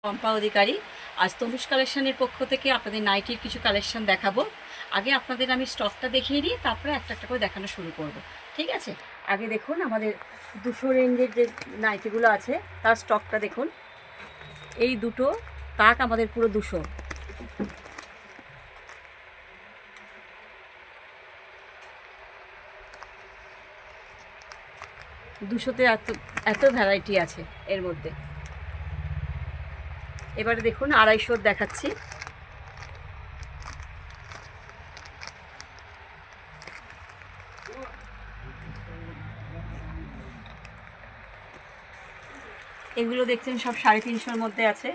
পম্পা অধিকারী। আজ তনুষ কালেকশনের পক্ষ থেকে আপনাদের নাইটির কিছু কালেকশন দেখাবো। আগে আপনাদের আমি স্টকটা দেখিয়ে দিই, তারপরে একটা একটা করে দেখানো শুরু করব। ঠিক আছে, আগে দেখুন আমাদের 200 রেঞ্জের যে নাইটিগুলো আছে তার স্টকটা দেখুন। এই দুটো তাক আমাদের পুরো 200। দুশোতে এত এত ভ্যারাইটি আছে এর মধ্যে। এবারে দেখুন 250 দেখাচ্ছি। এগুলো দেখছেন সব 350-র মধ্যে আছে।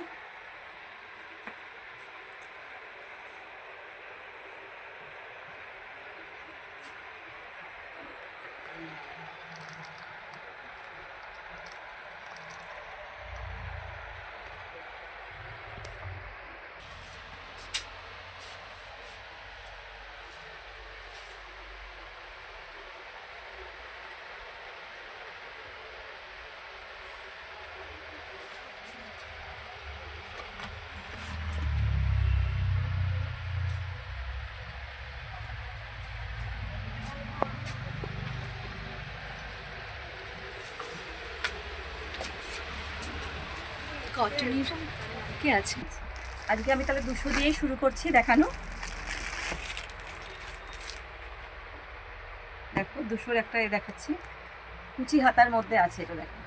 কটনের কি আছে আজকে? আমি তাহলে 200 দিয়েই শুরু করছি দেখানো। দেখো 200-র একটা দেখাচ্ছি, কুচি হাতার মধ্যে আছে। এটা দেখো,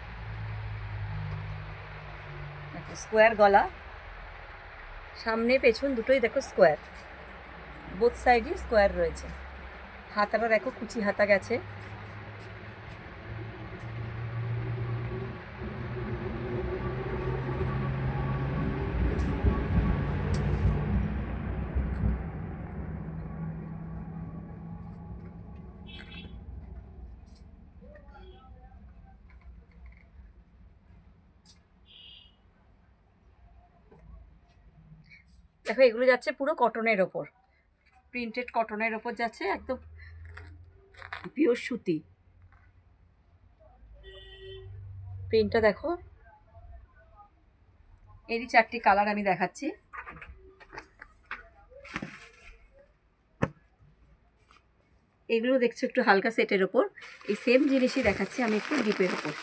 দেখো স্কোয়ার গলা, সামনে পেছন দুটোই দেখো স্কোয়ার, বোথ সাইডই স্কোয়ার রয়েছে। হাতাটা দেখো কুচি হাতা গেছে। দেখো এগুলো যাচ্ছে পুরো কটনের ওপর, প্রিন্টেড কটনের ওপর যাচ্ছে, একদম পিওর সুতি। প্রিন্টটা দেখো, এরই 4টি কালার আমি দেখাচ্ছি। এগুলো দেখছো একটু হালকা সেটের ওপর, এই সেম জিনিসই দেখাচ্ছি আমি একটু ডিপের ওপর।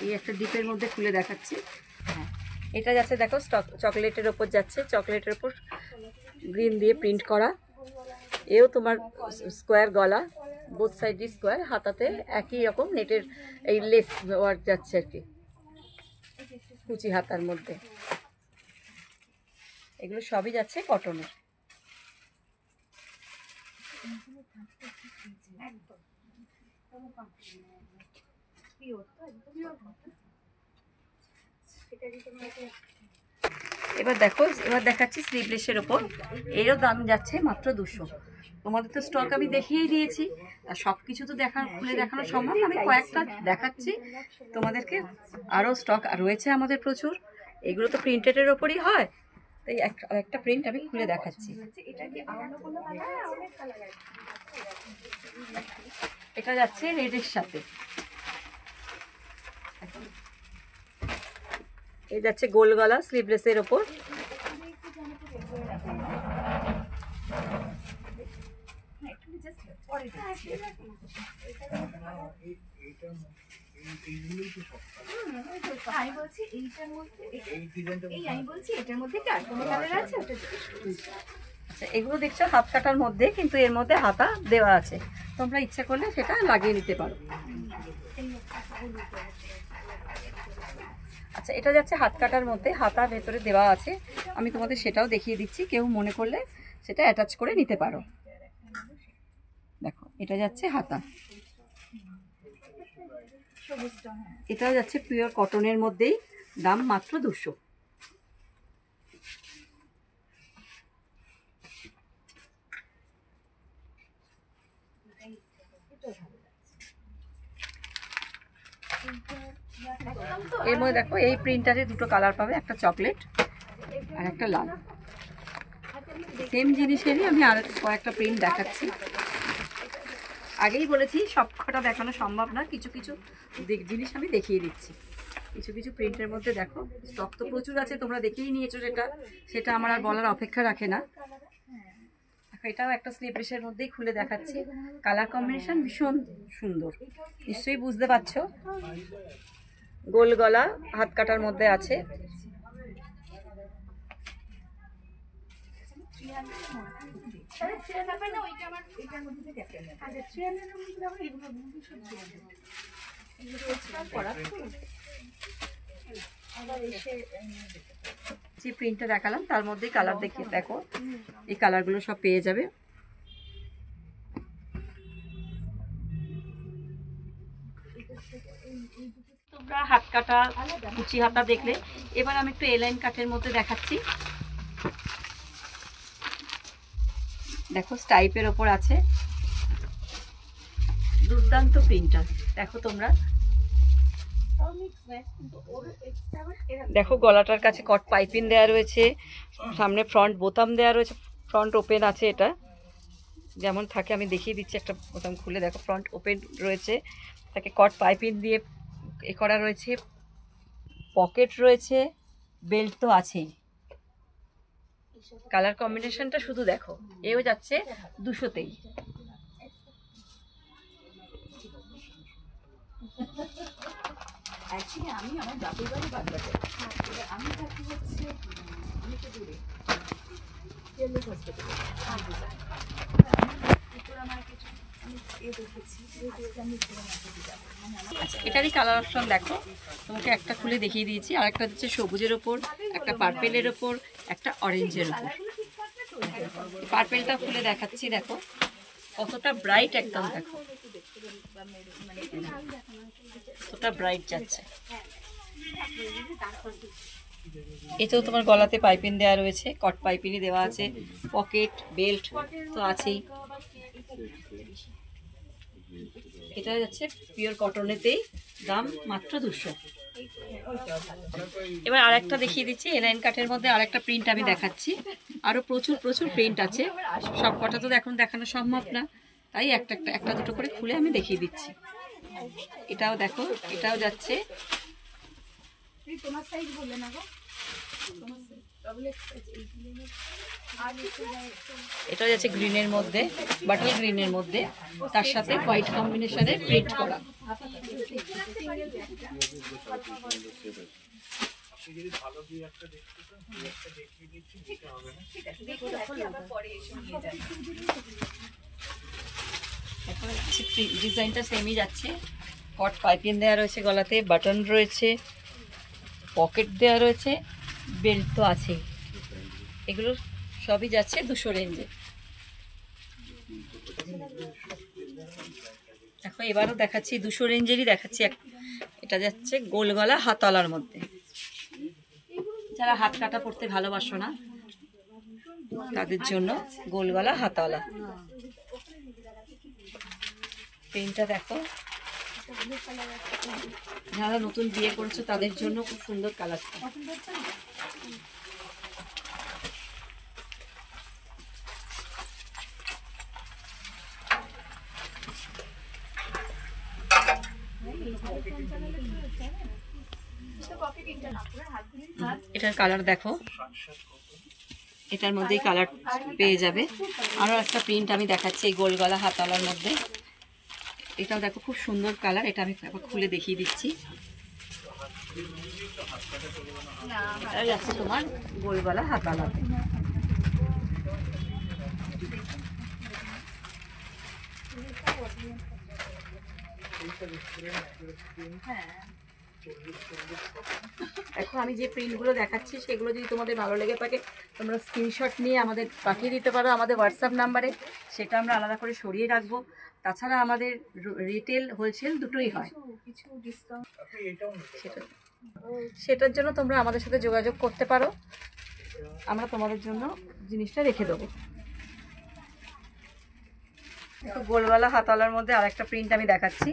এই একটা ডিপের মধ্যে খুলে দেখাচ্ছি। হ্যাঁ, এটা যাচ্ছে দেখো চকলেটের ওপর যাচ্ছে, চকলেটের ওপর গ্রিন দিয়ে প্রিন্ট করা। এও তোমার স্কোয়ার গলা, বোথ সাইডই স্কোয়ার, হাতাতে একই রকম নেটের এই লেস ওয়ার্ক যাচ্ছে আর কি, কুচি হাতার মধ্যে। এগুলো সবই যাচ্ছে কটনের। এবার দেখো, এবার দেখাচ্ছি স্লিভলেসের ওপর। এরও দাম যাচ্ছে মাত্র 200। তোমাদের তো স্টক আমি দেখিয়েই দিয়েছি, আর সব কিছু তো খুলে দেখানো সম্ভব না, আমি কয়েকটা দেখাচ্ছি তোমাদেরকে। আরও স্টক রয়েছে আমাদের প্রচুর। এগুলো তো প্রিন্টেডের ওপরই হয়, তাই একটা প্রিন্ট আমি খুলে দেখাচ্ছি। এটা যাচ্ছে রেডের সাথে, এই যাচ্ছে গোল গলা স্লিভলেসের ওপর। আচ্ছা, এগুলো দেখছো হাত কাটার মধ্যে, কিন্তু এর মধ্যে হাতা দেওয়া আছে, তোমরা ইচ্ছা করলে সেটা লাগিয়ে নিতে পারো। আচ্ছা, এটা যাচ্ছে হাত কাটার মধ্যে, হাতা ভেতরে দেওয়া আছে, আমি তোমাদের সেটাও দেখিয়ে দিচ্ছি, কেউ মনে করলে সেটা অ্যাটাচ করে নিতে পারো। দেখো এটা যাচ্ছে হাতা, এটাও যাচ্ছে পিওর কটনের মধ্যেই, দাম মাত্র 200। এর মধ্যে দেখো এই প্রিন্টারে দুটো কালার পাবে, একটা চকলেট আর একটা লাল। সেম জিনিসেরই আমি আর কয়েকটা প্রিন্ট দেখাচ্ছি। আগেই বলেছি সবকটা দেখানো সম্ভব না, কিছু কিছু জিনিস আমি দেখিয়ে দিচ্ছি। কিছু কিছু প্রিন্টের মধ্যে দেখো স্টক তো প্রচুর আছে, তোমরা দেখেই নিয়েছো, সেটা আমার আর বলার অপেক্ষা রাখে না। এটাও একটা স্লিভলেসের মধ্যেই খুলে দেখাচ্ছি। কালার কম্বিনেশন ভীষণ সুন্দর, নিশ্চয়ই বুঝতে পারছো। গোল গলা, হাত কাটার মধ্যে আছে। যে প্রিন্টটা দেখালাম তার মধ্যেই কালার দেখিয়ে দেখো, এই কালারগুলো সব পেয়ে যাবে। তোমরা হাত কাটা, কুচি হাতা দেখলে, এবার আমি একটু এলাইন কাটের মধ্যে দেখাচ্ছি। দেখো স্টাইপের ওপর আছে, দুর্দান্ত প্রিন্টার। দেখো তোমরা দেখো গলাটার কাছে কট পাইপিং দেওয়া রয়েছে, সামনে ফ্রন্ট বোতাম দেওয়া রয়েছে, ফ্রন্ট ওপেন আছে। এটা যেমন থাকে আমি দেখিয়ে দিচ্ছি, একটা বোতাম খুলে দেখো ফ্রন্ট ওপেন রয়েছে, তাকে কট পাইপিং দিয়ে এ করা রয়েছে, পকেট রয়েছে, বেল্ট তো আছেই। কালার কম্বিনেশনটা শুধু দেখো, এও যাচ্ছে 200তেই। আমি আমার বাপের বাড়ি বাগবাজার, আমি থাকি হচ্ছে অনেকটা দূরে, আচ্ছা এটারই কালার অপশন দেখো, তোমাকে একটা খুলে দেখিয়ে দিয়েছি, আর একটা হচ্ছে সবুজের ওপর, একটা পার্পেলের ওপর, একটা অরেঞ্জের ওপর। পার্পেলটা খুলে দেখাচ্ছি, দেখো কতটা ব্রাইট, একদম দেখো কতটা ব্রাইট যাচ্ছে। এটাও তোমার গলাতে পাইপিং দেওয়া রয়েছে, কট পাইপিংই দেওয়া আছে, পকেট বেল্ট তো আছেই। এটা যাচ্ছে পিওর কটনেতেই, দাম মাত্র 200। এবার আরেকটা দেখিয়ে দিচ্ছি, এলাইন কাটের মধ্যে আরেকটা প্রিন্ট আমি দেখাচ্ছি। আরও প্রচুর প্রচুর প্রিন্ট আছে, সব কটা তো এখন দেখানো সম্ভব না, তাই একটা দুটো করে খুলে আমি দেখিয়ে দিচ্ছি। এটাও দেখো, এটাও যাচ্ছে এটাও যাচ্ছে গ্রিনের মধ্যে, বাটল গ্রিনের মধ্যে, তার সাথে হোয়াইট কম্বিনেশনের প্রিন্ট করা। ডিজাইনটা সেমই যাচ্ছে, কট পাইপিং দেওয়া রয়েছে, গলাতে বাটন রয়েছে, পকেট দেওয়া রয়েছে, বেল্ট তো আছেই। এগুলো সবই যাচ্ছে 200 রেঞ্জে। দেখো এবারও দেখাচ্ছি 200 রেঞ্জেরই দেখাচ্ছি। এটা যাচ্ছে গোল গলা হাতলার মধ্যে, যারা হাত কাটা পড়তে ভালোবাসো না তাদের জন্য গোল গলা হাতলা। প্রিন্টটা দেখো, যারা নতুন বিয়ে করেছো তাদের জন্য খুব সুন্দর কালারটা। এটার কালার দেখো, এটার মধ্যেই কালার পেয়ে যাবে। আরও একটা প্রিন্ট আমি দেখাচ্ছি এই গোল গলা হাতলার মধ্যে, এটাও দেখো খুব সুন্দর কালার। এটা আমি একবার খুলে দেখিয়ে দিচ্ছি। এটা যাচ্ছে তোমার গোল গলা হাতলাতে। দেখো আমি যে প্রিন্টগুলো দেখাচ্ছি সেগুলো যদি তোমাদের ভালো লেগে থাকে তোমরা স্ক্রিনশট নিয়ে আমাদের পাঠিয়ে দিতে পারো আমাদের হোয়াটসঅ্যাপ নাম্বারে, সেটা আমরা আলাদা করে সরিয়ে রাখবো। তাছাড়া আমাদের রিটেল হোলসেল দুটোই হয়, সেটার জন্য তোমরা আমাদের সাথে যোগাযোগ করতে পারো, আমরা তোমাদের জন্য জিনিসটা রেখে দেবো। দেখো গোলগলা হাতলার মধ্যে আরেকটা প্রিন্ট আমি দেখাচ্ছি,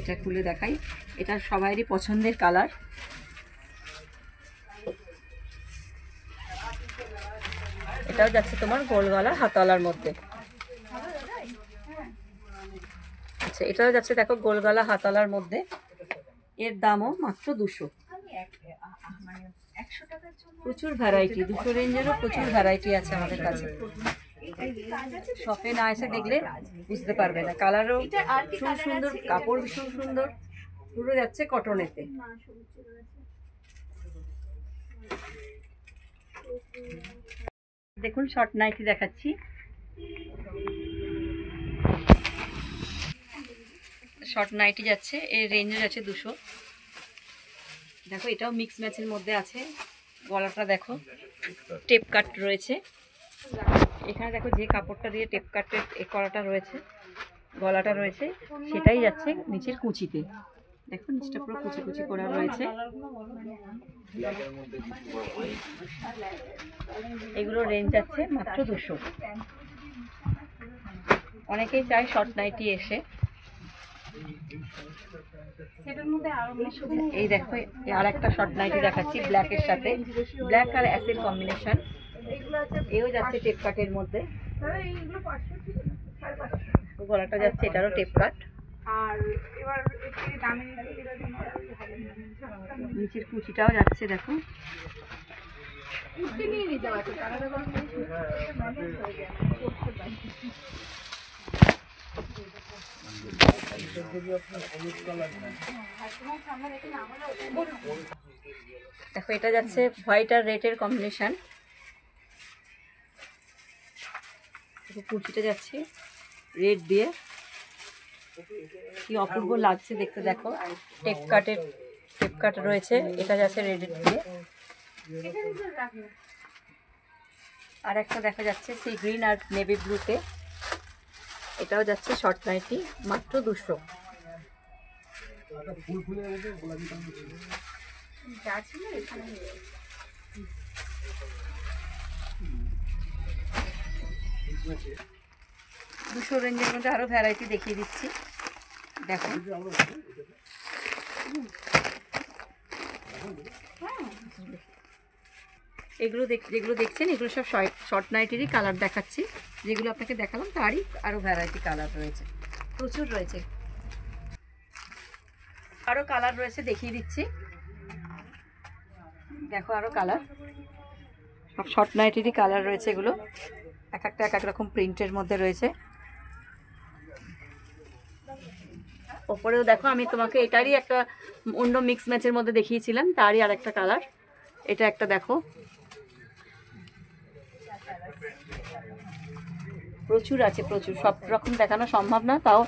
এটা খুলে দেখাই। এটা সবারই পছন্দের কালার, এটাও যাচ্ছে তোমার গোল গলা হাতাওয়ালার মধ্যে। আচ্ছা, এটাও যাচ্ছে দেখো গোল গলা হাতাওয়ালার মধ্যে। এর দামও মাত্র 200। প্রচুর ভ্যারাইটি, 200 রেঞ্জেরও প্রচুর ভ্যারাইটি আছে আমাদের কাছে। শপে না এসে দেখলে বুঝতে পারবে না। কালারও ভীষণ সুন্দর, কাপড় ভীষণ সুন্দর, পুরো যাচ্ছে কটনেতে। দেখুন শর্ট নাইটি দেখাচ্ছি। শর্ট নাইটি যাচ্ছে, এর রেঞ্জ আছে 200। দেখো এটাও মিক্স ম্যাচের মধ্যে আছে। গলাটা দেখো টেপ কাট রয়েছে। এখানে দেখো যে কাপড়টা দিয়ে টেপ কাটের করাটা রয়েছে, গলাটা রয়েছে, সেটাই যাচ্ছে নিচের কুচিতে। দেখো নিচটা পুরো কুচি কুচি করা রয়েছে। এগুলোর রেঞ্জ যাচ্ছে মাত্র 200। অনেকেই চায় শর্ট নাইটি এসে। এই দেখো আর একটা শর্ট নাইটি দেখাচ্ছি ব্ল্যাকের সাথে, ব্ল্যাক আর অ্যাসের কম্বিনেশন। এও যাচ্ছে টেপ কাটের মধ্যে। গলাটা যাচ্ছে এটারও টেপ কাট। আর এবার নিচের কুচিটাও যাচ্ছে দেখো। দেখো এটা যাচ্ছে হোয়াইট আর রেড এর কম্বিনেশন। কুচিটা যাচ্ছে রেড দিয়ে, কি অপূর্ব লাগছে দেখতে। দেখো টেপ কাট রয়েছে, এটা যাচ্ছে রেড দিয়ে। আর একটা দেখা যাচ্ছে সেই গ্রিন আর নেভি ব্লুতে, এটাও যাচ্ছে শর্ট নাইটি মাত্র 200। যা ছিল এখানে 200 রেঞ্জের মধ্যে আরো ভ্যারাইটি দেখিয়ে দিচ্ছি। দেখো এগুলো যেগুলো দেখছেন এগুলো সব শর্ট নাইটেরই কালার দেখাচ্ছি। যেগুলো আপনাকে দেখালাম তারই আরো ভ্যারাইটি কালার রয়েছে, প্রচুর রয়েছে। আরো কালার রয়েছে দেখিয়ে দিচ্ছি। দেখো আরো কালার, সব শর্ট নাইটেরই কালার রয়েছে। এগুলো এক একটা এক এক রকম প্রিন্টের মধ্যে রয়েছে। ওপরেও দেখো আমি তোমাকে এটারই একটা অন্য মিক্স ম্যাচের মধ্যে দেখিয়েছিলাম, তারই আর একটা কালার। এটা একটা দেখো, প্রচুর আছে, প্রচুর। সব রকম দেখানো সম্ভব না, তাও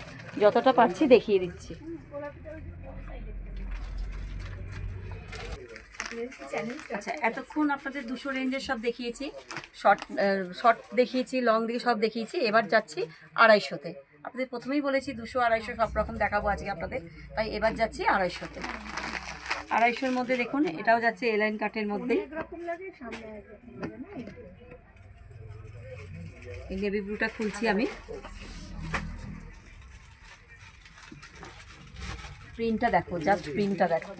যতটা পারছি দেখিয়ে দিচ্ছি। আচ্ছা, এতক্ষণ আপনাদের 200 রেঞ্জের সব দেখিয়েছি, শর্ট দেখিয়েছি, লং দিকে সব দেখিয়েছি। এবার যাচ্ছি 250-তে। আপনাদের প্রথমেই বলেছি 200-250 সব রকম দেখাবো আজকে আপনাদের, তাই এবার যাচ্ছি 250-তে। 250-র মধ্যে দেখুন এটাও যাচ্ছে এলাইন কাটের মধ্যে। এই নেভি ব্লুটা খুলছি আমি। প্রিন্টটা দেখো, জাস্ট প্রিন্টটা দেখো।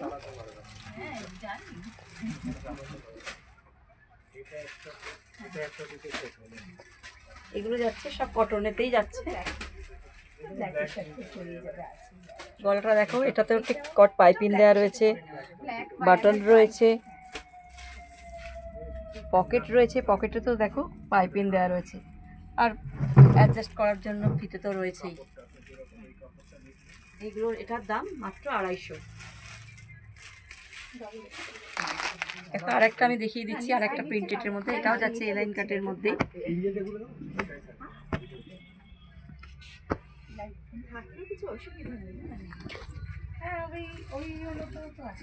এগুলো যাচ্ছে সব কটনেতেই যাচ্ছে। গলাটা দেখো, এটাতেও ঠিক কট পাইপিং দেওয়া রয়েছে, বাটন রয়েছে, পকেট রয়েছে। পকেটে তো দেখো পাইপিং দেওয়া রয়েছে, আর অ্যাডজাস্ট করার জন্য ফিতে তো রয়েছেই। এগুলোর এটার দাম মাত্র 250। এখন আরেকটা আমি দেখিয়ে দিচ্ছি, আরেকটা প্রিন্টেডের মধ্যে। এটাও যাচ্ছে এলাইন কাটের মধ্যে।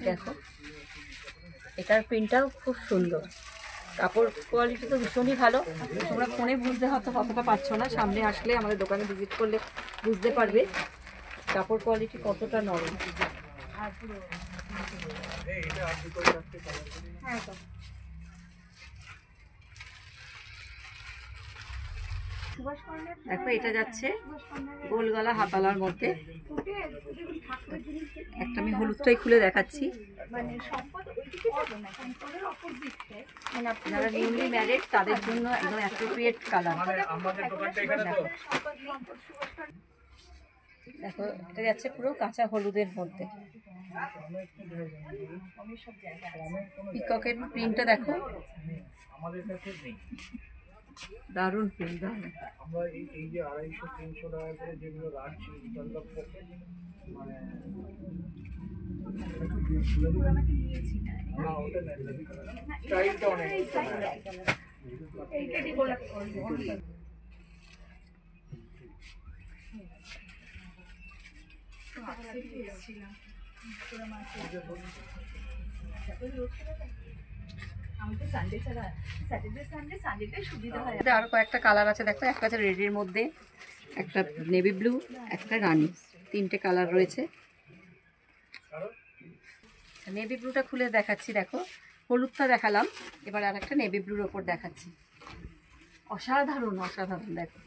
দেখো এটার প্রিন্টটাও খুব সুন্দর, কাপড় কোয়ালিটি তো ভীষণই ভালো। তোমরা ফোনে বুঝতে হয়তো কতটা পারছো না, সামনে আসলে আমাদের দোকানে ভিজিট করলে বুঝতে পারবে কাপড় কোয়ালিটি কতটা নরম। দেখো এটা যাচ্ছে গোল গলা হাতালার মধ্যে। একটা আমি হলুদটাই খুলে দেখাচ্ছি। যারা নিউলি ম্যারিড তাদের জন্য একদম অ্যাপ্রোপ্রিয়েট কালার। দেখো এটা যাচ্ছে পুরো কাঁচা হলুদের মধ্যে। পিককের প্রিন্টটা দেখো, দারুণ প্রিন্ট। দারুণ। আমরা এই যে 250-300 টাকা করে যেগুলো রাখছি মানে স্টাইলটা অনেক আরো কয়েকটা কালার আছে দেখো। একটা আছে রেডের মধ্যে, একটা নেভি ব্লু, একটা রানি, তিনটে কালার রয়েছে। নেভি ব্লুটা খুলে দেখাচ্ছি। দেখো হলুদটা দেখালাম, এবার আর একটা নেভি ব্লুর ওপর দেখাচ্ছি। অসাধারণ অসাধারণ। দেখো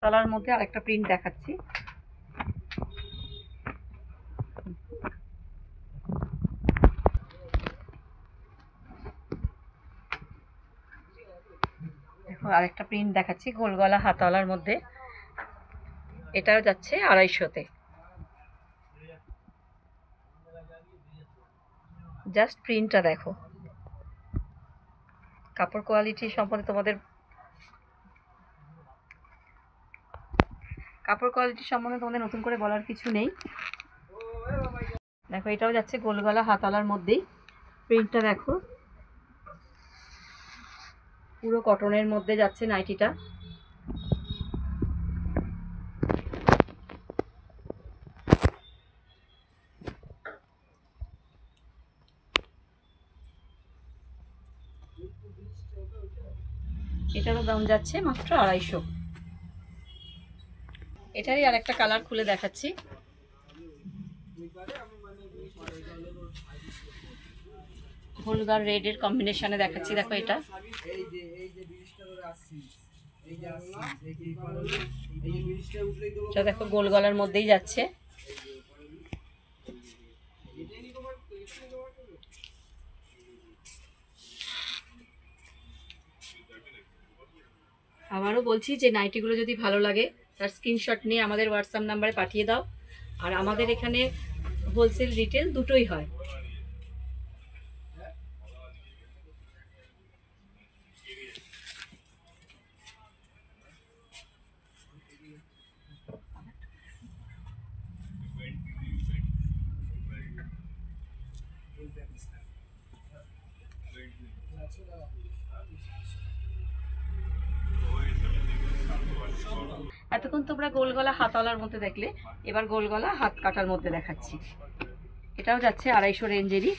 কালার মধ্যে আরেকটা প্রিন্ট দেখাচ্ছি। দেখো আরেকটা প্রিন্ট দেখাচ্ছি গোল গলা হাতাওয়ালার মধ্যে। এটাও যাচ্ছে 250-তে। জাস্ট প্রিন্টটা দেখো। কাপড় কোয়ালিটি সম্বন্ধে তোমাদের নতুন করে বলার কিছু নেই। দেখো এটাও যাচ্ছে গোল গলা হাতাওয়ালার মধ্যেই। প্রিন্টটা দেখো, পুরো কটনের মধ্যে যাচ্ছে নাইটিটা। এটারও দাম যাচ্ছে মাত্র 250। এটারই আর একটা কালার খুলে দেখাচ্ছি। হলুদ আর রেড এর কম্বিনেশনে দেখাচ্ছি। দেখো এটা দেখো গোল গলার মধ্যেই যাচ্ছে। আবারও বলছি যে নাইটিগুলো যদি ভালো লাগে তার স্ক্রিনশট নিয়ে আমাদের হোয়াটসঅ্যাপ নাম্বারে পাঠিয়ে দাও। আর আমাদের এখানে হোলসেল রিটেল দুটোই হয়। এতক্ষণ তোমরা গোল গলা হাতাওয়ালার মধ্যে দেখলে, এবার গোল গলা হাত কাটার মধ্যে দেখাচ্ছি। এটাও যাচ্ছে 250 রেঞ্জেরই।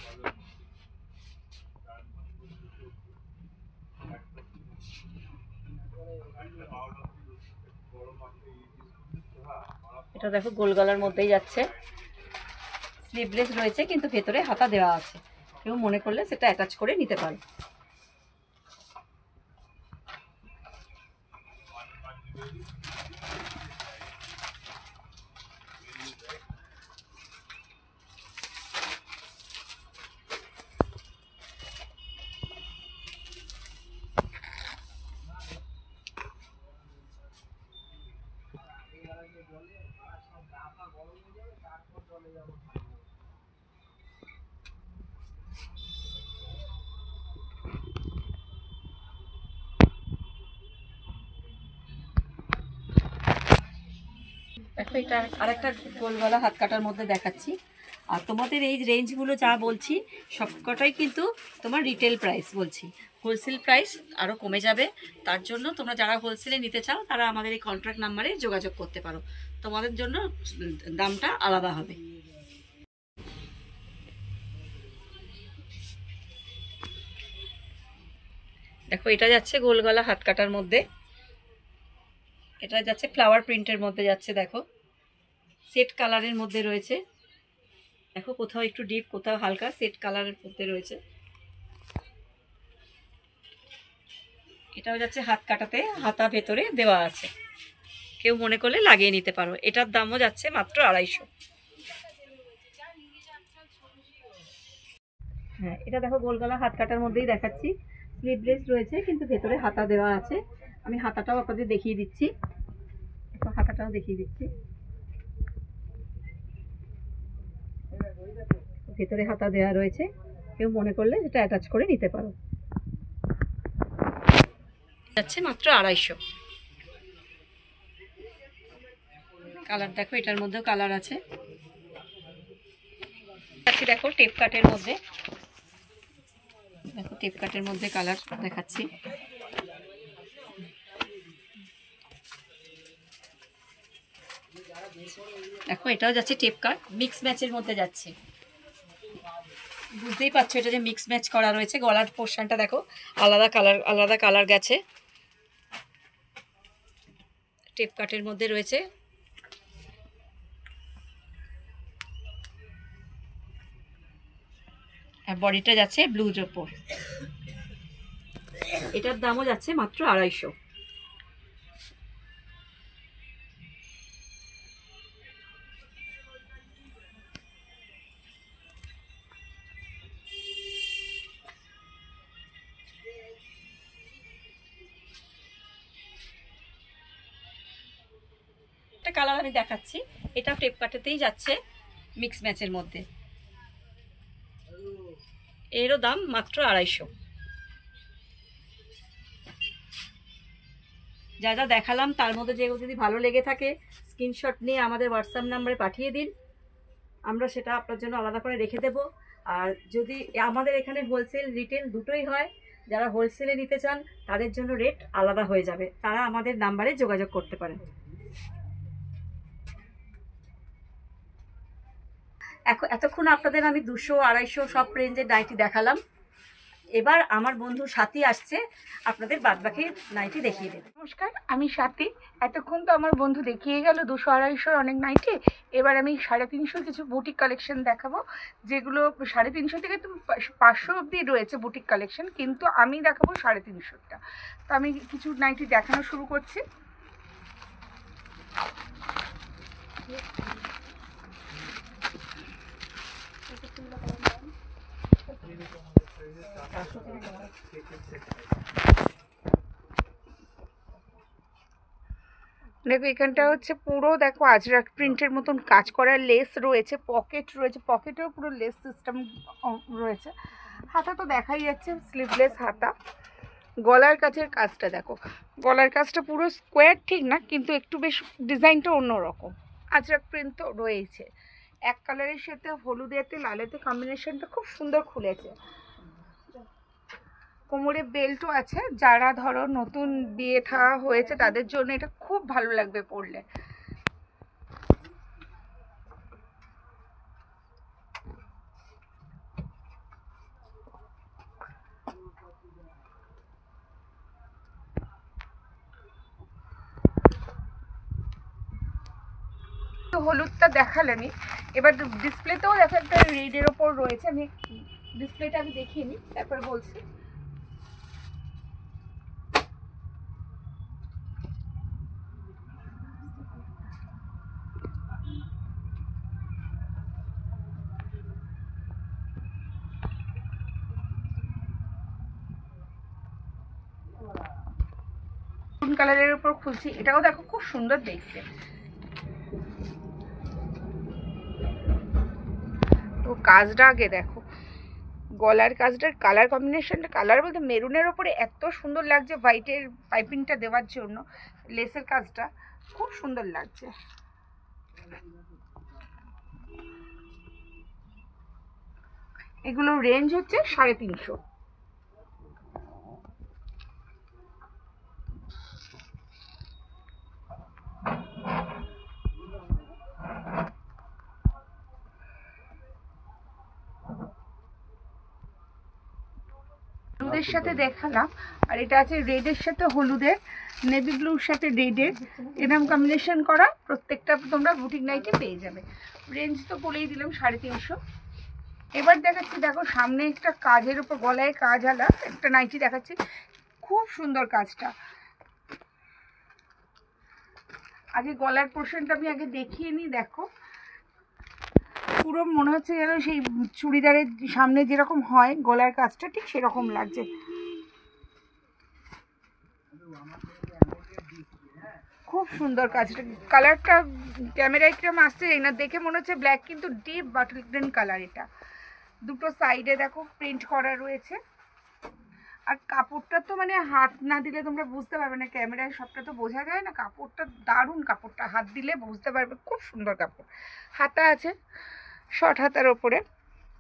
এটা দেখো গোল গলার মধ্যেই যাচ্ছে। স্লিভলেস রয়েছে কিন্তু ভেতরে হাতা দেওয়া আছে, কেউ মনে করলে সেটা অ্যাটাচ করে নিতে পারে। দেখো এটা আরেকটা গোল গলা হাত কাটার মধ্যে দেখাচ্ছি। আর তোমাদের এই রেঞ্জগুলো যা বলছি সবকটাই কিন্তু তোমার রিটেল প্রাইস বলছি, হোলসেল প্রাইস আরও কমে যাবে। তার জন্য তোমরা যারা হোলসেলে নিতে চাও তারা আমাদের এই কন্ট্যাক্ট নাম্বারে যোগাযোগ করতে পারো, তোমাদের জন্য দামটা আলাদা হবে। দেখো এটা যাচ্ছে গোল গলা হাত কাটার মধ্যে, এটা যাচ্ছে ফ্লাওয়ার প্রিন্টের মধ্যে যাচ্ছে। দেখো সেট কালারের মধ্যে রয়েছে, দেখো কোথাও একটু ডিপ কোথাও হালকা সেট কালারের মধ্যে রয়েছে। এটাও যাচ্ছে হাত কাটাতে, হাতা ভেতরে দেওয়া আছে, কেউ মনে করলে লাগিয়ে নিতে পারো। এটার দামও যাচ্ছে মাত্র 250। হ্যাঁ এটা দেখো গোল গলা হাত কাটার মধ্যেই দেখাচ্ছি, স্লিভলেস রয়েছে কিন্তু ভেতরে হাতা দেওয়া আছে। আমি হাতাটাও আপনাদের দেখিয়ে দিচ্ছি, হাতাটাও দেখিয়ে দিচ্ছি। ভেতরে হাতা দেওয়া রয়েছে, কেউ মনে করলে সেটা অ্যাটাচ করে নিতে পারো। যাচ্ছে মাত্র 250। কালার দেখো এটার মধ্যেও কালার আছে। দেখো টেপ কাটের মধ্যে, দেখো টেপ কাটের মধ্যে কালার দেখাচ্ছি। দেখো এটাও যাচ্ছে টেপ কাট, মিক্স ম্যাচের মধ্যে যাচ্ছে, বুঝতেই পারছো এটা যে মিক্স ম্যাচ করা রয়েছে। গলার পোর্শনটা দেখো আলাদা কালার গেছে, টেপ কাটের মধ্যে রয়েছে। আর বডিটা যাচ্ছে ব্লুর ওপর, এটার দামও যাচ্ছে মাত্র 250। একটা কালার আমি দেখাচ্ছি, এটাও টেপ কাটাতেই যাচ্ছে মিক্স ম্যাচের মধ্যে, এরও দাম মাত্র 250। যা যা দেখালাম তার মধ্যে যেগুলো যদি ভালো লেগে থাকে স্ক্রিনশট নিয়ে আমাদের হোয়াটসঅ্যাপ নাম্বারে পাঠিয়ে দিন, আমরা সেটা আপনার জন্য আলাদা করে রেখে দেব। আর যদি আমাদের এখানে হোলসেল রিটেল দুটোই হয়, যারা হোলসেলে নিতে চান তাদের জন্য রেট আলাদা হয়ে যাবে, তারা আমাদের নাম্বারে যোগাযোগ করতে পারেন। এতক্ষণ আপনাদের আমি 200-250 সব রেঞ্জের নাইটি দেখালাম। এবার আমার বন্ধু সাথী আসছে, আপনাদের বাদবাকি নাইটি দেখিয়ে দেবে। নমস্কার, আমি স্বাতী। এতক্ষণ তো আমার বন্ধু দেখিয়ে গেল 200-250 অনেক নাইটি। এবার আমি 350 কিছু বুটিক কালেকশন দেখাবো, যেগুলো 350 থেকে তো 500 অবধি রয়েছে বুটিক কালেকশন, কিন্তু আমি দেখাবো 350টা। তো আমি কিছু নাইটি দেখানো শুরু করছি। দেখো এখানটা হচ্ছে পুরো দেখো আজরাক প্রিন্টের মতন কাজ করা, লেস রয়েছে, পকেট রয়েছে, পকেটেও পুরো লেস সিস্টেম রয়েছে। হাতা তো দেখাই যাচ্ছে স্লিভলেস হাতা। গলার কাছের কাজটা দেখো, গলার কাজটা পুরো স্কোয়ার ঠিক না, কিন্তু একটু বেশ ডিজাইনটা অন্যরকম, আজরাক প্রিন্ট তো রয়েছে। এক কালারের সাথে হলুদেতে লালেতে কম্বিনেশনটা খুব সুন্দর খুলেছে। কোমরে বেল্টও আছে, যারা ধরো নতুন বিয়ে থা হয়েছে তাদের জন্য এটা খুব ভালো লাগবে পরলে। তো হলুদটা দেখালেনি, এবার ডিসপ্লেতেও দেখো একটা রেডের ওপর রয়েছে। আমি ডিসপ্লেটা আমি দেখিয়ে নিই তারপর বলছি। কালারের উপর খুলছি, এটাও দেখো খুব সুন্দর দেখতে। তো কাজটা আগে দেখো, গলার কাজটার কালার কম্বিনেশনটা, কালার বলতে মেরুনের ওপরে এত সুন্দর লাগছে, হোয়াইটের পাইপিংটা দেওয়ার জন্য লেসের কাজটা খুব সুন্দর লাগছে। এগুলো রেঞ্জ হচ্ছে 350। হলুদের সাথে দেখালাম, আর এটা আছে রেডের সাথে হলুদের, নেভি ব্লুর সাথে রেডের, এরকম কম্বিনেশন করা প্রত্যেকটা তোমরা বুটিক নাইটে পেয়ে যাবে। রেঞ্জ তো বলেই দিলাম 350। এবার দেখাচ্ছি, দেখো সামনে একটা কাজের উপর গলায় কাজ আলা একটা নাইটি দেখাচ্ছি, খুব সুন্দর কাজটা। আগে গলার পোর্শনটা আমি আগে দেখিয়ে নিই। দেখো পুরো মনে হচ্ছে যেন সেই চুড়িদারের সামনে যেরকম হয় গলার কাজটা, ঠিক সেরকম লাগছে। খুব সুন্দর কাজটা, কালারটা ক্যামেরায় কিরম আসছে এই না, দেখে মনে হচ্ছে ব্ল্যাক, কিন্তু ডিপ বাটল গ্রিন কালার। এটা দুটো সাইডে দেখো প্রিন্ট করা রয়েছে। আর কাপড়টা তো মানে হাত না দিলে তোমরা বুঝতে পারবে না, ক্যামেরায় সবটা তো বোঝা যায় না। কাপড়টা দারুণ, কাপড়টা হাত দিলে বুঝতে পারবে, খুব সুন্দর কাপড়। হাতা আছে শর্ট হাতার ওপরে,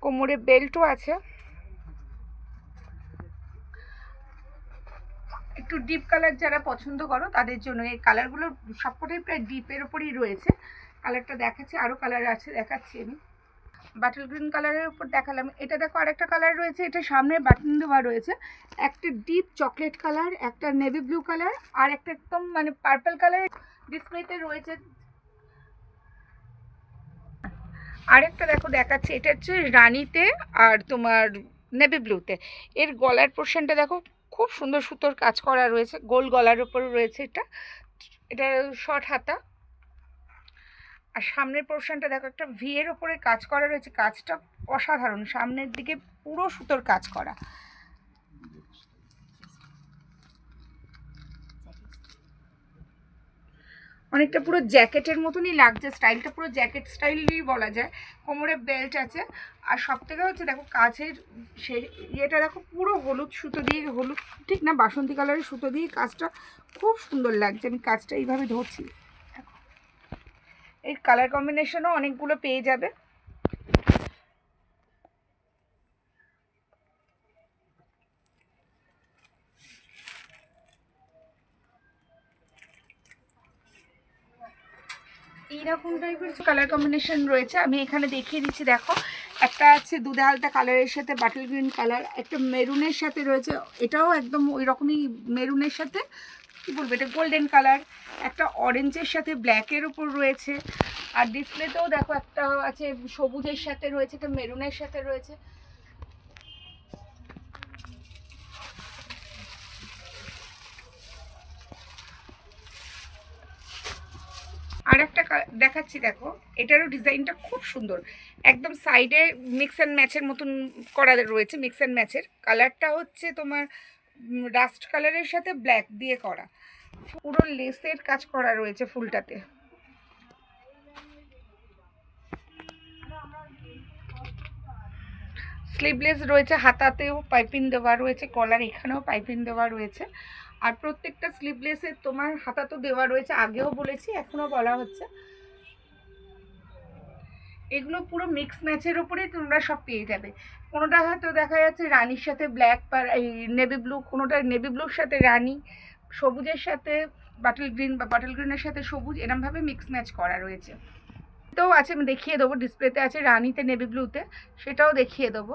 কোমরে বেল্টও আছে। একটু ডিপ কালার যারা পছন্দ করো তাদের জন্য এই কালারগুলো সবকটাই প্রায় ডিপের ওপরেই রয়েছে। কালারটা দেখাচ্ছি, আরও কালার আছে দেখাচ্ছি আমি। বাটল গ্রিন কালারের উপর দেখালাম। এটা দেখো আরেকটা কালার রয়েছে, এটা সামনে বাটন দেওয়া রয়েছে। একটা ডিপ চকলেট কালার, একটা নেভি ব্লু কালার, আর একটা একদম মানে পার্পল কালার ডিসপ্লেতে রয়েছে। আরেকটা দেখো দেখাচ্ছি, এটা হচ্ছে রানীতে আর তোমার নেভি ব্লুতে। এর গলার পোর্শনটা দেখো খুব সুন্দর সুতোর কাজ করা রয়েছে, গোল গলার উপর রয়েছে। এটা শর্ট হাতা। আর সামনের পোর্শনটা দেখো একটা ভি এর ওপরে কাজ করা রয়েছে, কাজটা অসাধারণ। সামনের দিকে পুরো সুতোর কাজ করা। অনেকটা পুরো জ্যাকেটের মতনই লাগছে, স্টাইলটা পুরো জ্যাকেট স্টাইলই বলা যায়। কোমরে বেল্ট আছে। আর সব থেকে হচ্ছে দেখো কাছের সে ইয়েটা দেখো পুরো হলুদ সুতো দিয়ে, হলুদ ঠিক না বাসন্তী কালারের সুতো দিয়ে কাজটা খুব সুন্দর লাগছে। আমি কাজটা এইভাবে ধরছি, এর কালার কম্বিনেশনও অনেকগুলো পেয়ে যাবে। এইরকম টাইপের কালার কম্বিনেশন রয়েছে, আমি এখানে দেখিয়ে দিচ্ছি। দেখো একটা আছে দুধে হালতা কালারের সাথে বাটল গ্রিন কালার, একটা মেরুনের সাথে রয়েছে, এটাও একদম ওই রকমই মেরুনের সাথে কী বলবো এটা গোল্ডেন কালার, একটা অরেঞ্জের সাথে ব্ল্যাকের উপর রয়েছে। আর ডিসপ্লেতেও দেখো একটা আছে সবুজের সাথে রয়েছে, একটা মেরুনের সাথে রয়েছে। আর একটা দেখাচ্ছি, দেখো এটারও ডিজাইনটা খুব সুন্দর, একদম সাইডে মিক্স অ্যান্ড ম্যাচের মতন করা রয়েছে। মিক্স অ্যান্ড ম্যাচের কালারটা হচ্ছে তোমার রাস্ট কালারের সাথে ব্ল্যাক দিয়ে করা, পুরো লেসের কাজ করা রয়েছে ফুলটাতে। স্লিভলেস রয়েছে, হাতাতেও পাইপিং দেওয়া রয়েছে, কলার এখানেও পাইপিং দেওয়া রয়েছে। আর প্রত্যেকটা স্লিভলেসের তোমার হাতা তো দেওয়া রয়েছে, আগেও বলেছি এখনও বলা হচ্ছে। এগুলো পুরো মিক্স ম্যাচের উপরেই তোমরা সব পেয়ে যাবে। কোনোটা হয়তো দেখা যাচ্ছে রানির সাথে ব্ল্যাক বা এই নেভি ব্লু, কোনোটা নেভি ব্লুর সাথে রানি, সবুজের সাথে বাটল গ্রিন বা বাটল গ্রিনের সাথে সবুজ, এরমভাবে মিক্স ম্যাচ করা রয়েছে। এটাও আছে, আমি দেখিয়ে দেবো, ডিসপ্লেতে আছে রানিতে নেভি ব্লুতে, সেটাও দেখিয়ে দেবো।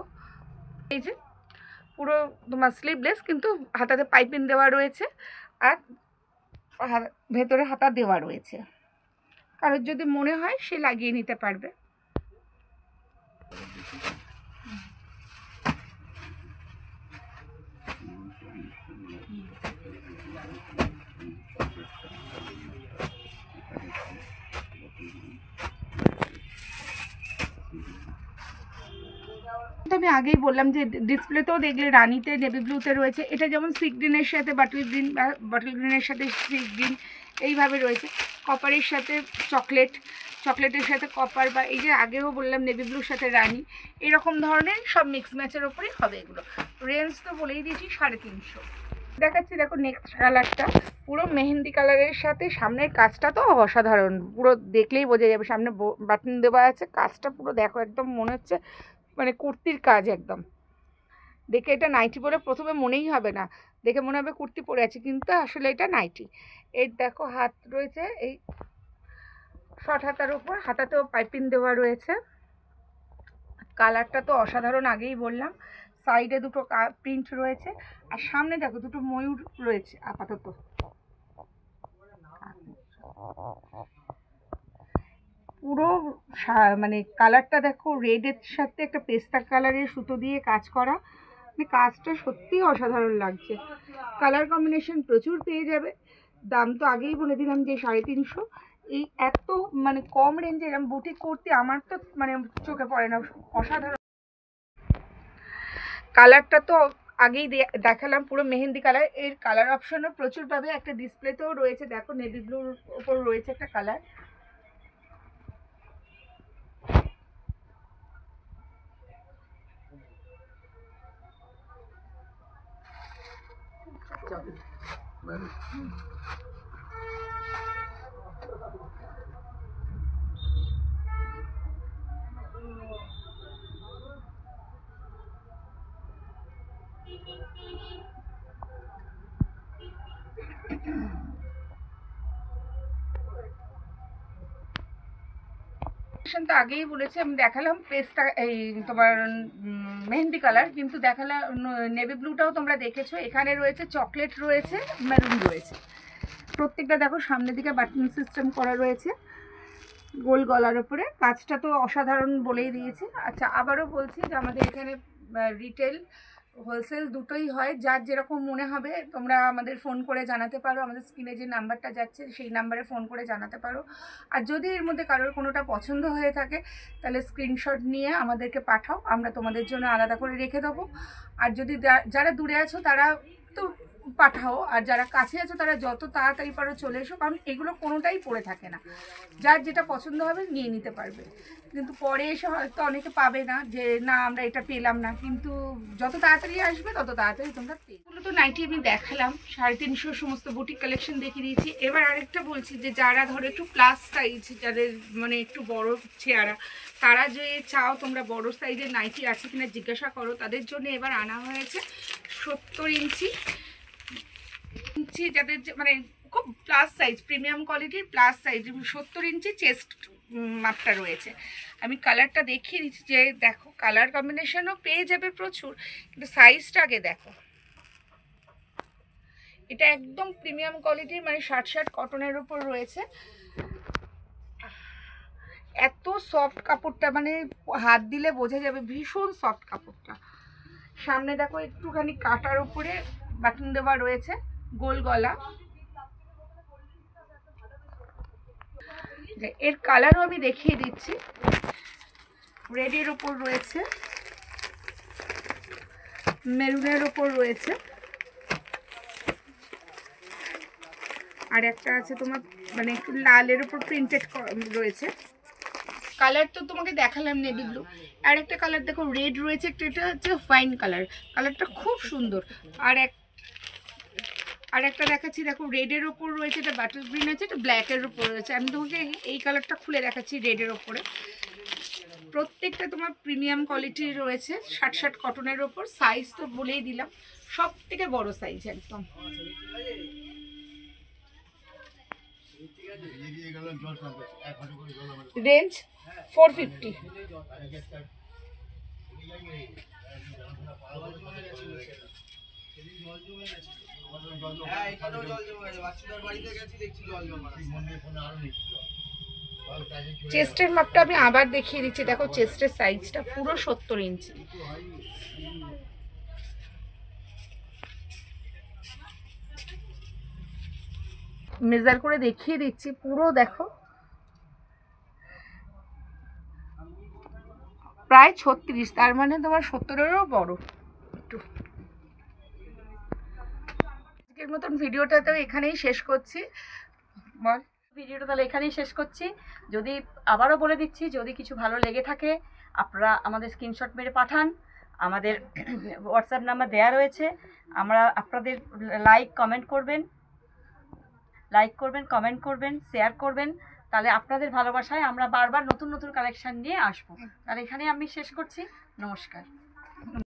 এই যে পুরো তোমার স্লিভলেস, কিন্তু হাতাতে পাইপিং দেওয়া রয়েছে আর ভেতরে হাতা দেওয়া রয়েছে। কারোর যদি মনে হয় সে লাগিয়ে নিতে পারবে। আমি আগেই বললাম যে ডিসপ্লেতেও দেখলে রানিতে নেভি ব্লুতে রয়েছে। এটা যেমন সি গ্রিনের সাথে বাটল গ্রিন বা বাটল গ্রিনের সাথে সি গ্রিন এইভাবে রয়েছে। কপারের সাথে চকলেট, চকলেটের সাথে কপার, বা এই যে আগেও বললাম নেভি ব্লুর সাথে রানি, এরকম ধরনের সব মিক্স ম্যাচের ওপরেই হবে এগুলো। রেঞ্জ তো বলেই দিয়েছি 350। দেখাচ্ছি, দেখো নেক্সট কালারটা পুরো মেহেন্দি কালারের সাথে সামনের কাজটা তো অসাধারণ, পুরো দেখলেই বোঝা যাবে। সামনে বাটন দেওয়া আছে, কাজটা পুরো দেখো একদম মনে হচ্ছে মানে কুর্তির কাজ একদম। দেখে এটা নাইটি বলে প্রথমে মনেই হবে না, দেখে মনে হবে কুর্তি পরে আছে, কিন্তু আসলে এটা নাইটি। এর দেখো হাত রয়েছে এই শর্ট হাতার উপর, হাতাতেও পাইপিং দেওয়া রয়েছে। কালারটা তো অসাধারণ, আগেই বললাম। সাইডে দুটো প্রিন্ট রয়েছে, আর সামনে দেখো দুটো ময়ূর রয়েছে আপাতত। পুরো মানে কালারটা দেখো রেডের সাথে একটা পেস্তা কালারের সুতো দিয়ে কাজ করা, মানে কাজটা সত্যিই অসাধারণ লাগছে। কালার কম্বিনেশন প্রচুর পেয়ে যাবে। দাম তো আগেই বলে দিলাম যে 350। এই এত মানে কম রেঞ্জে এরকম বুটিক কুর্তি আমার তো মানে চোখে পড়ে না, অসাধারণ। কালারটা তো আগেই দেখালাম, পুরো মেহেন্দি কালার। এর কালার অপশনও প্রচুর পাবে, একটা ডিসপ্লেতেও রয়েছে দেখো, নেভি ব্লুর উপর রয়েছে একটা কালার। তো আগেই বলেছি, আমি দেখালাম পেস্টা এই তোমার মেহেন্দি কালার, কিন্তু দেখালাম নেভি ব্লুটাও তোমরা দেখেছো। এখানে রয়েছে চকলেট, রয়েছে মেরুন রয়েছে। প্রত্যেকটা দেখো সামনের দিকে বাটন সিস্টেম করা রয়েছে গোল গলার উপরে। কাজটা তো অসাধারণ বলেই দিয়েছি। আচ্ছা, আবারও বলছি যে আমাদের এখানে রিটেল হোলসেল দুটোই হয়, যার যেরকম মনে হবে তোমরা আমাদের ফোন করে জানাতে পারো। আমাদের স্ক্রিনে যে নাম্বারটা যাচ্ছে সেই নাম্বারে ফোন করে জানাতে পারো। আর যদি এর মধ্যে কারোর কোনোটা পছন্দ হয়ে থাকে তাহলে স্ক্রিনশট নিয়ে আমাদেরকে পাঠাও, আমরা তোমাদের জন্য আলাদা করে রেখে দেবো। আর যদি যারা দূরে আছো তারা তো পাঠাও, আর যারা কাছে আছো তারা যত তাড়াতাড়ি পারো চলে এসো, কারণ এগুলো কোনোটাই পড়ে থাকে না। যার যেটা পছন্দ হবে নিয়ে নিতে পারবে, কিন্তু পরে এসে হয়তো অনেকে পাবে না যে না আমরা এটা পেলাম না, কিন্তু যত তাড়াতাড়ি আসবে তত তাড়াতাড়ি তোমরা পেয়ে। এগুলো তো নাইটি আমি দেখালাম, 350 সমস্ত বুটিক কালেকশন দেখিয়ে দিয়েছি। এবার আরেকটা বলছি যে যারা ধরো একটু প্লাস সাইজ, যাদের মানে একটু বড় চেহারা, তারা যে চাও তোমরা বড় সাইজের নাইটি আছে কিনা জিজ্ঞাসা করো, তাদের জন্য এবার আনা হয়েছে 70 ইঞ্চি, যাদের মানে খুব প্লাস সাইজ, প্রিমিয়াম কোয়ালিটির প্লাস সাইজ 70 ইঞ্চি চেস্ট মাপটা রয়েছে। আমি কালারটা দেখিয়ে দিচ্ছি, যে দেখো কালার কম্বিনেশনও পেয়ে যাবে প্রচুর, কিন্তু সাইজটা আগে দেখো। এটা একদম প্রিমিয়াম কোয়ালিটির, মানে 60 কটনের উপর রয়েছে। এত সফট কাপড়টা, মানে হাত দিলে বোঝা যাবে ভীষণ সফট কাপড়টা। সামনে দেখো একটুখানি কাটার উপরে বাটন দেওয়া রয়েছে, গোল গলা। এর কালারও আমি দেখিয়ে দিচ্ছি, রেডের উপর রয়েছে, মেরুনের উপর রয়েছে, আর একটা আছে তোমার মানে একটু লালের উপর প্রিন্টেড রয়েছে। কালার তো তোমাকে দেখালাম নেভি ব্লু, আর একটা কালার দেখো রেড রয়েছে, এটা হচ্ছে ফাইন কালার, কালারটা খুব সুন্দর। আর একটা দেখাচ্ছি দেখো রেডের ওপর রয়েছে, এটা বাটার গ্রিন আছে, এটা ব্ল্যাকের ওপর রয়েছে। আমি তোমাকে এই কালারটা খুলে দেখাচ্ছি রেডের ওপরে। প্রত্যেকটা তোমার প্রিমিয়াম কোয়ালিটির রয়েছে, 60 কটনের ওপর। সাইজ তো বলেই দিলাম, সব থেকে বড় সাইজ একদম। রেঞ্জ 450। চেস্টের মাপটা আমি আবার দেখিয়ে দিচ্ছি, দেখো চেস্টের সাইজটা পুরো 70 ইঞ্চি। মেজার করে দেখিয়ে দিচ্ছি, পুরো দেখো প্রায় 36, তার মানে তোমার 70-এরও বড় একটু। আজকের মতন ভিডিওটা তো এখানেই শেষ করছি। বল, ভিডিওটা তাহলে এখানেই শেষ করছি। যদি আবারও বলে দিচ্ছি, যদি কিছু ভালো লেগে থাকে আপনারা আমাদের স্ক্রিনশট মেরে পাঠান, আমাদের হোয়াটসঅ্যাপ নাম্বার দেওয়া রয়েছে। আমরা আপনাদের লাইক কমেন্ট করবেন, কমেন্ট করবেন, শেয়ার করবেন, তাহলে আপনাদের ভালোবাসায় আমরা বারবার নতুন নতুন কালেকশন নিয়ে আসবো। তাহলে এখানে আমি শেষ করছি। নমস্কার।